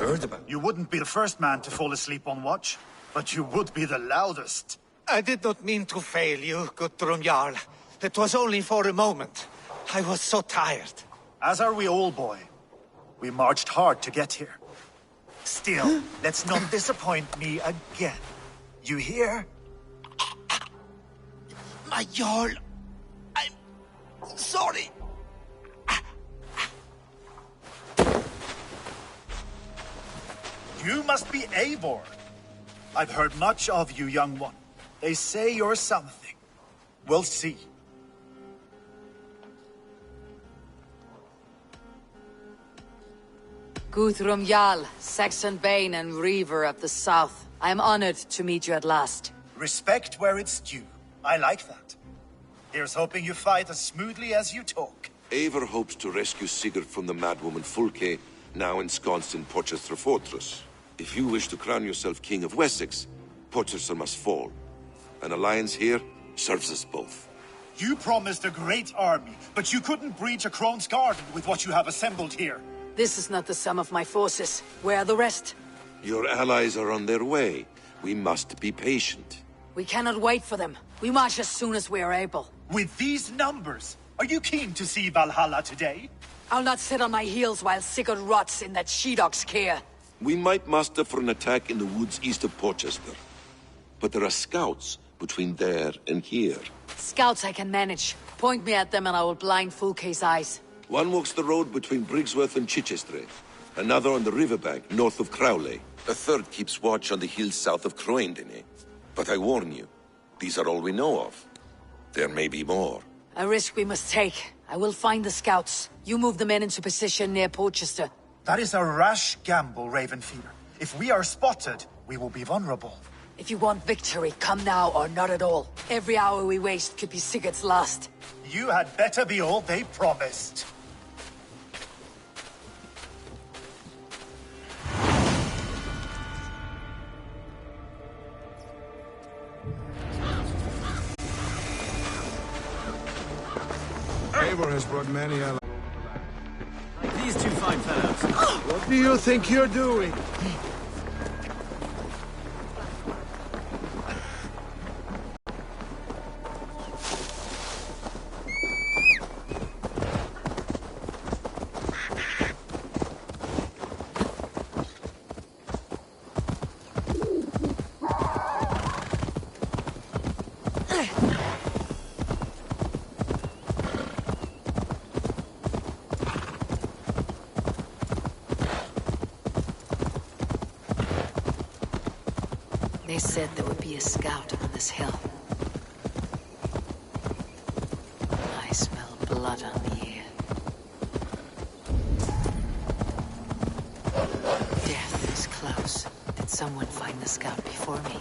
heard about. You wouldn't be the first man to fall asleep on watch, but you would be the loudest. I did not mean to fail you, Guthrum Jarl. It was only for a moment. I was so tired. As are we all, boy. We marched hard to get here. Still, let's not disappoint me again. You hear? My Jarl, I'm sorry. You must be Eivor. I've heard much of you, young one. They say you're something. We'll see. Guthrum Jarl, Saxon Bane and Reaver of the South. I am honored to meet you at last. Respect where it's due. I like that. Here's hoping you fight as smoothly as you talk. Eivor hopes to rescue Sigurd from the madwoman Fulke, now ensconced in Portcestre fortress. If you wish to crown yourself King of Wessex, Portcestre must fall. An alliance here serves us both. You promised a great army, but you couldn't breach a Crone's garden with what you have assembled here. This is not the sum of my forces. Where are the rest? Your allies are on their way. We must be patient. We cannot wait for them. We march as soon as we are able. With these numbers, are you keen to see Valhalla today? I'll not sit on my heels while Sigurd rots in that she-dog's care. We might muster for an attack in the woods east of Portchester. But there are scouts between there and here. Scouts I can manage. Point me at them and I will blind Fulke's eyes. One walks the road between Briggsworth and Chichester. Another on the riverbank north of Crowley. A third keeps watch on the hills south of Croendene. But I warn you, these are all we know of. There may be more. A risk we must take. I will find the scouts. You move the men into position near Portchester. That is a rash gamble, Ravenfeeder. If we are spotted, we will be vulnerable. If you want victory, come now or not at all. Every hour we waste could be Sigurd's last. You had better be all they promised. Eivor has brought many allies. These two fine fellows. What do you think you're doing? They said there would be a scout on this hill. I smell blood on the air. Death is close. Did someone find the scout before me?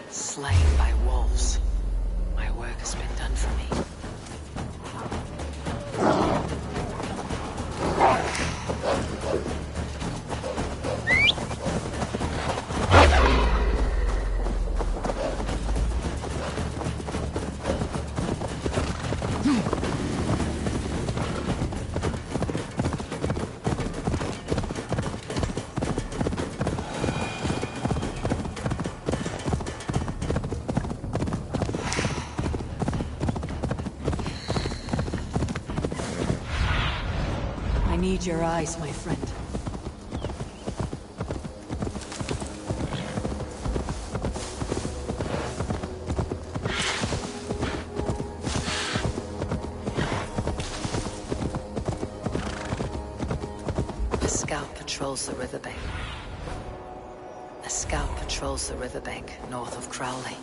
Slain by wolves. My work has been done for me. I need your eyes, my friend. A scout patrols the riverbank. A scout patrols the riverbank north of Crowley.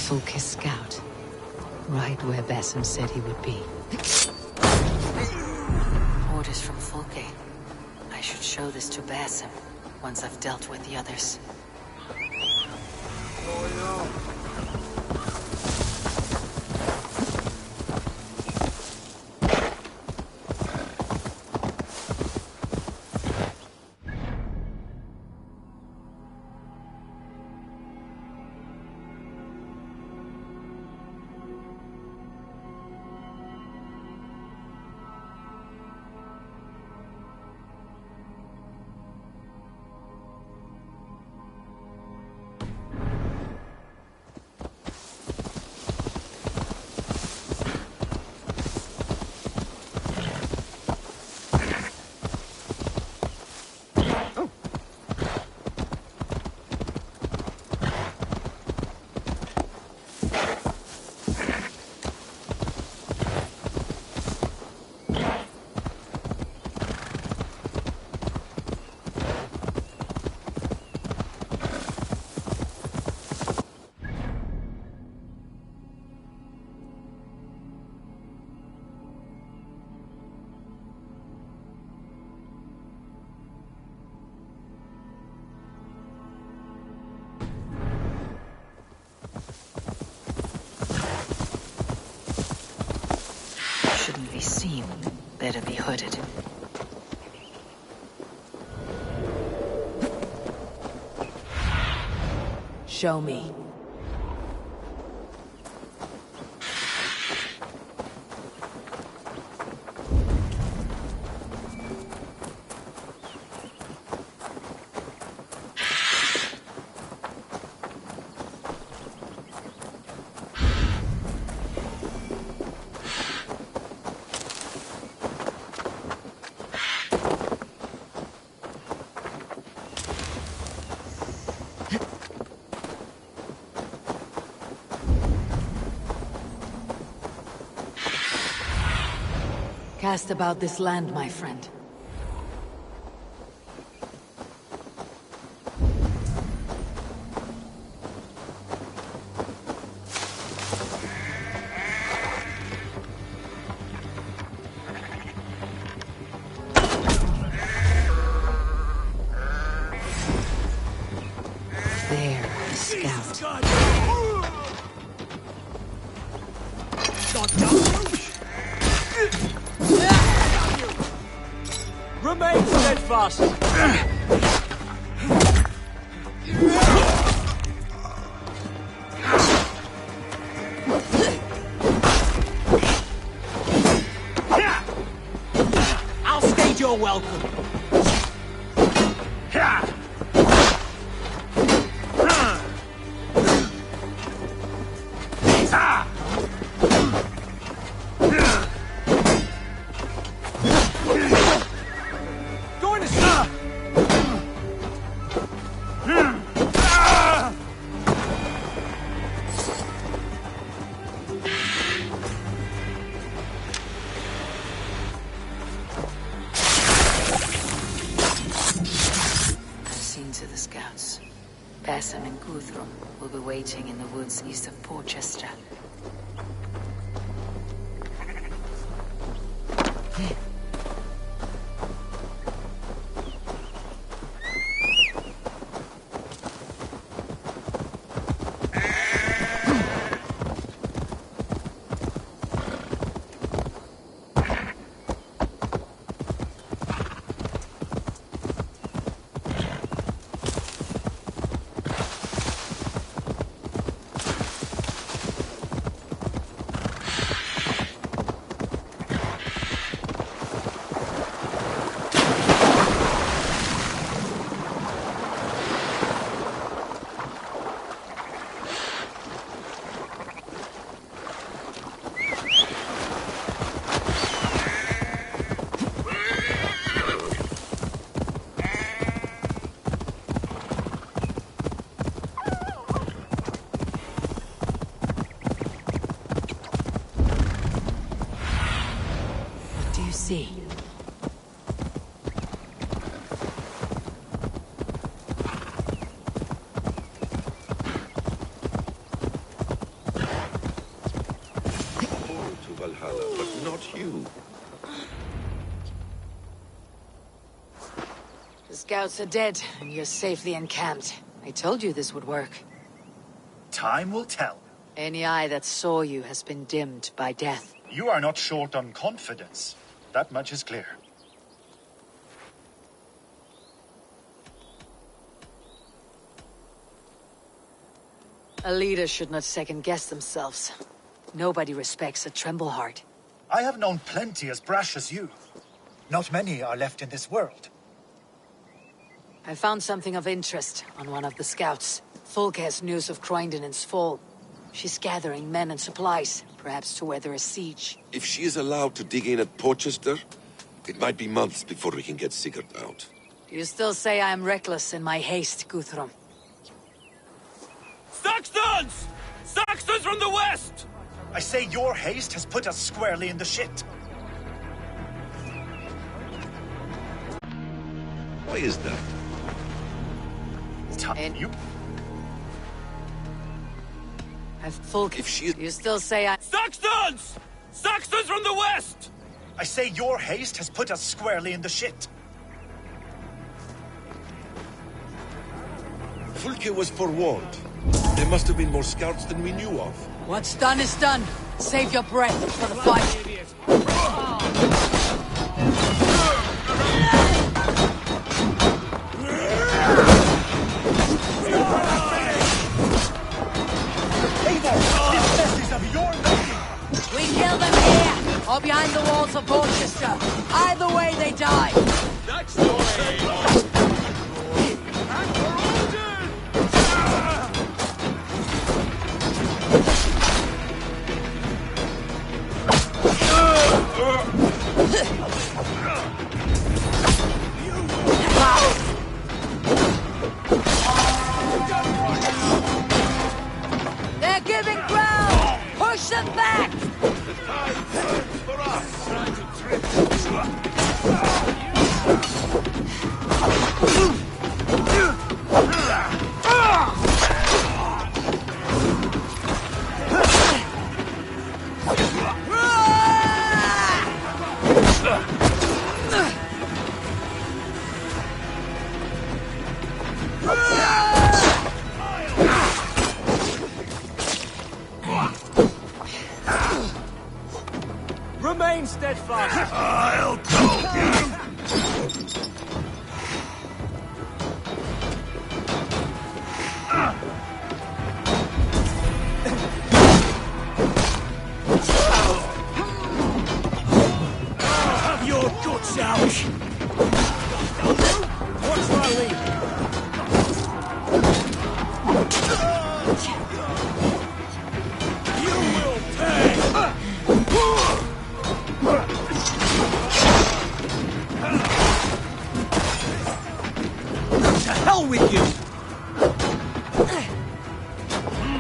Fulke's scout. Right where Basim said he would be. Orders from Fulke. I should show this to Basim once I've dealt with the others. Shouldn't be seen. Better be hooded. Show me. Cast about this land, my friend. There, a scout. Remain steadfast! I'll stage your welcome! Basim and Guthrum will be waiting in the woods east of Portcestre. scouts are dead, and you're safely encamped. I told you this would work. Time will tell. Any eye that saw you has been dimmed by death. You are not short on confidence. That much is clear. A leader should not second-guess themselves. Nobody respects a tremble heart. I have known plenty as brash as you. Not many are left in this world. I found something of interest on one of the scouts. Folk has news of Croydon's fall. She's gathering men and supplies, perhaps to weather a siege. If she is allowed to dig in at Portcestre, it might be months before we can get Sigurd out. You still say I am reckless in my haste, Guthrum. Saxons! Saxons from the west! I say your haste has put us squarely in the shit. Why is that? You... I've full... If she... You still say I... Saxons! Saxons from the west! I say your haste has put us squarely in the shit. Fulke was forewarned. There must have been more scouts than we knew of. What's done is done. Save your breath for the fight. We kill them here, or behind the walls of Portcestre. Either way, they die. That's the way! They're giving ground! Push them back! Remain steadfast! I'll told you! Have your guts out! Watch my lead! You will pay! To hell with you!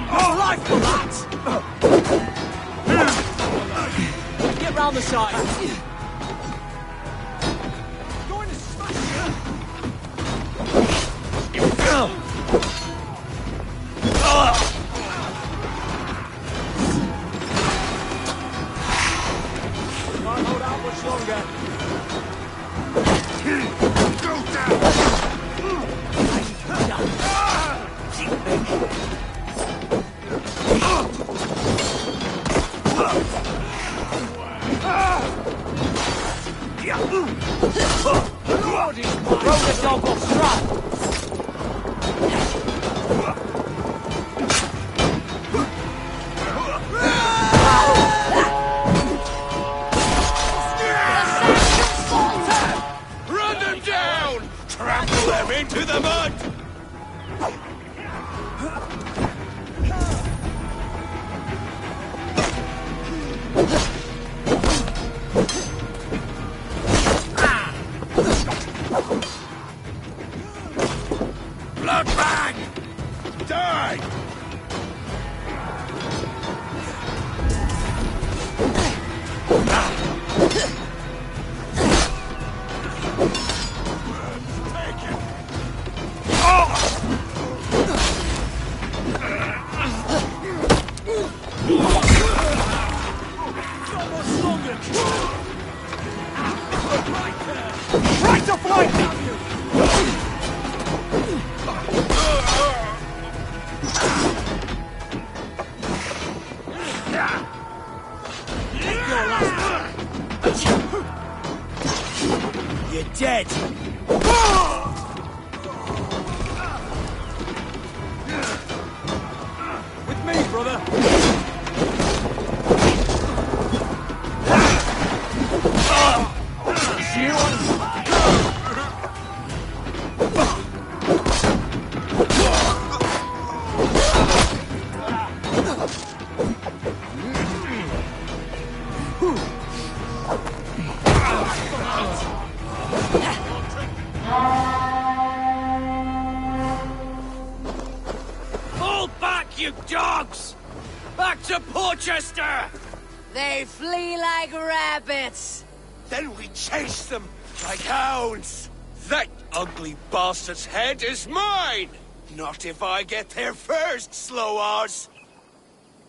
Your life for that! Get round the side! Going to smash Can't hold out much longer. Go down! Throw the dog off track! Run them down! Trample them into the mud! Bloodbag! Die! Right to flank! With me, brother. Fall back, you dogs! Back to Portcestre! They flee like rabbits. Then we chase them like hounds. That ugly bastard's head is mine! Not if I get there first, slow-arse!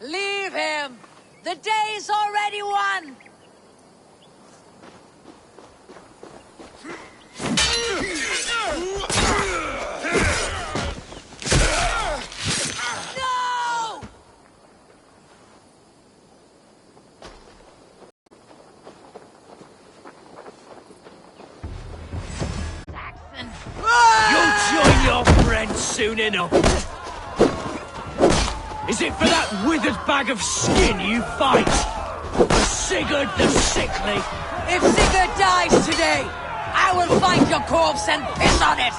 Leave him! The day's already won! No! You'll join your friends soon enough! Is it for that withered bag of skin you fight? For Sigurd the Sickly? If Sigurd dies today, I will find your corpse and piss on it!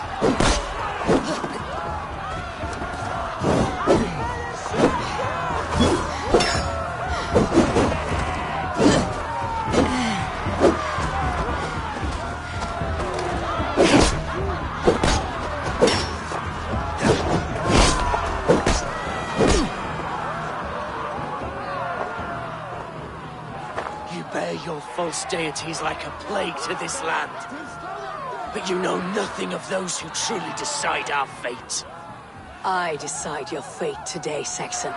You bear your false deities like a plague to this land. But you know nothing of those who truly decide our fate. I decide your fate today, Saxon.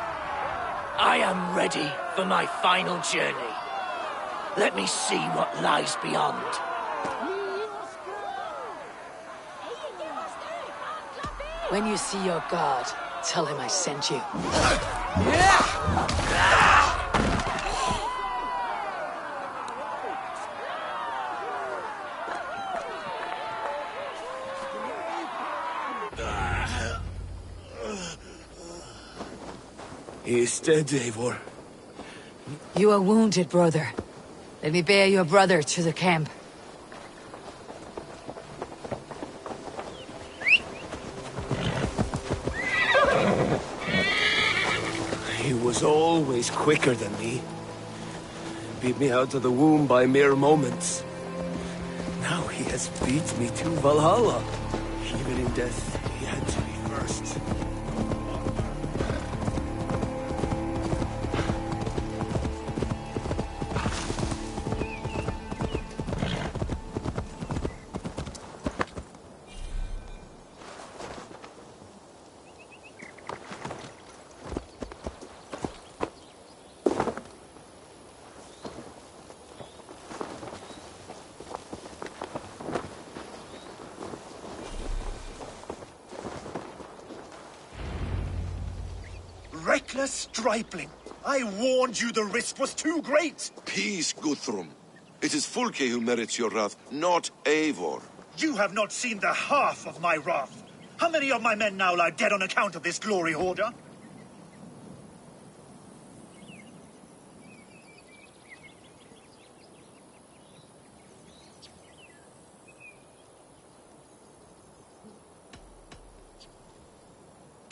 I am ready for my final journey. Let me see what lies beyond. When you see your god, tell him I sent you. He is dead, Eivor. You are wounded, brother. Let me bear your brother to the camp. He was always quicker than me. Beat me out of the womb by mere moments. Now he has beat me to Valhalla. Even in death, he had to be first. Reckless stripling! I warned you the risk was too great! Peace, Guthrum. It is Fulke who merits your wrath, not Eivor. You have not seen the half of my wrath. How many of my men now lie dead on account of this glory hoarder?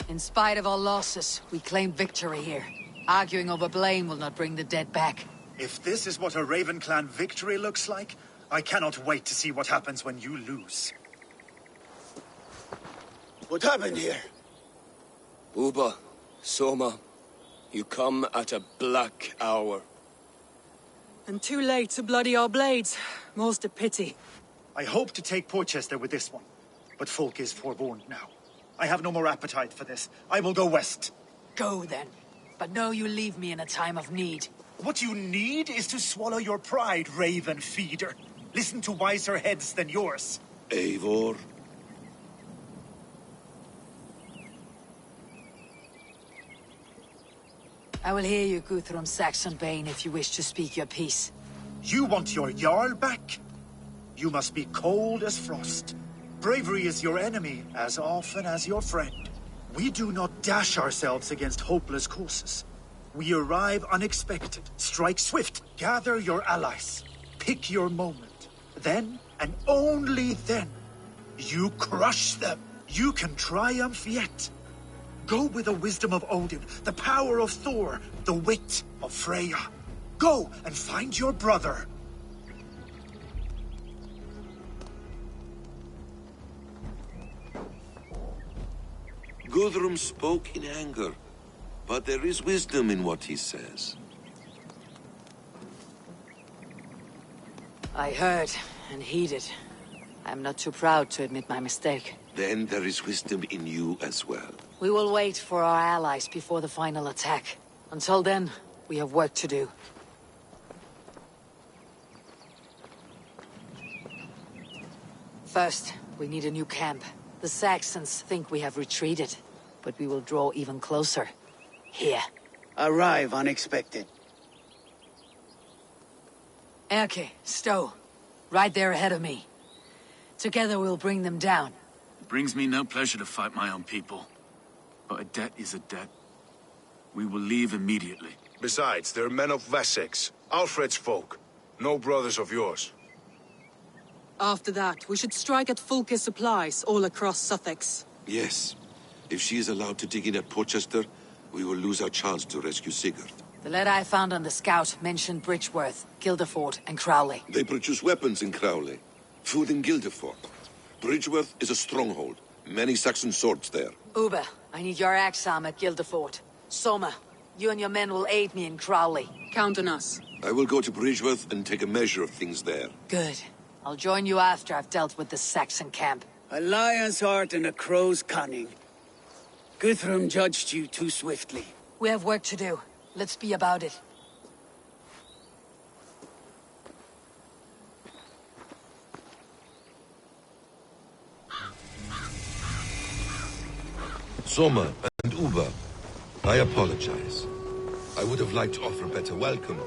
In spite of our losses, we claim victory here. Arguing over blame will not bring the dead back. If this is what a Raven Clan victory looks like, I cannot wait to see what happens when you lose. What happened here? Uba, Soma, you come at a black hour. And too late to bloody our blades. Most a pity. I hope to take Portchester with this one, but Folk is forewarned now. I have no more appetite for this. I will go west. Go then. But know you leave me in a time of need. What you need is to swallow your pride, Raven Feeder. Listen to wiser heads than yours. Eivor? I will hear you, Guthrum Saxonbane, if you wish to speak your piece. You want your Jarl back? You must be cold as frost. Bravery is your enemy as often as your friend. We do not dash ourselves against hopeless courses. We arrive unexpected, strike swift, gather your allies, pick your moment. Then, and only then, you crush them. You can triumph yet. Go with the wisdom of Odin, the power of Thor, the wit of Freya. Go and find your brother. Guthrum spoke in anger, but there is wisdom in what he says. I heard and heeded. I'm not too proud to admit my mistake. Then there is wisdom in you as well. We will wait for our allies before the final attack. Until then, we have work to do. First, we need a new camp. The Saxons think we have retreated, but we will draw even closer. Here. Arrive unexpected. Erke, Stowe. Right there ahead of me. Together we'll bring them down. It brings me no pleasure to fight my own people. But a debt is a debt. We will leave immediately. Besides, they're men of Wessex, Alfred's folk. No brothers of yours. After that, we should strike at Fulke's supplies all across Suthsexe. Yes. If she is allowed to dig in at Portcestre, we will lose our chance to rescue Sigurd. The letter I found on the scout mentioned Bridgeworth, Guildeford, and Crowley. They produce weapons in Crowley, food in Guildeford. Bridgeworth is a stronghold. Many Saxon swords there. Uber, I need your axe arm at Guildeford. Soma, you and your men will aid me in Crowley. Count on us. I will go to Bridgeworth and take a measure of things there. Good. I'll join you after I've dealt with the Saxon camp. A lion's heart and a crow's cunning. Guthrum judged you too swiftly. We have work to do. Let's be about it. Soma and Uber, I apologize. I would have liked to offer a better welcome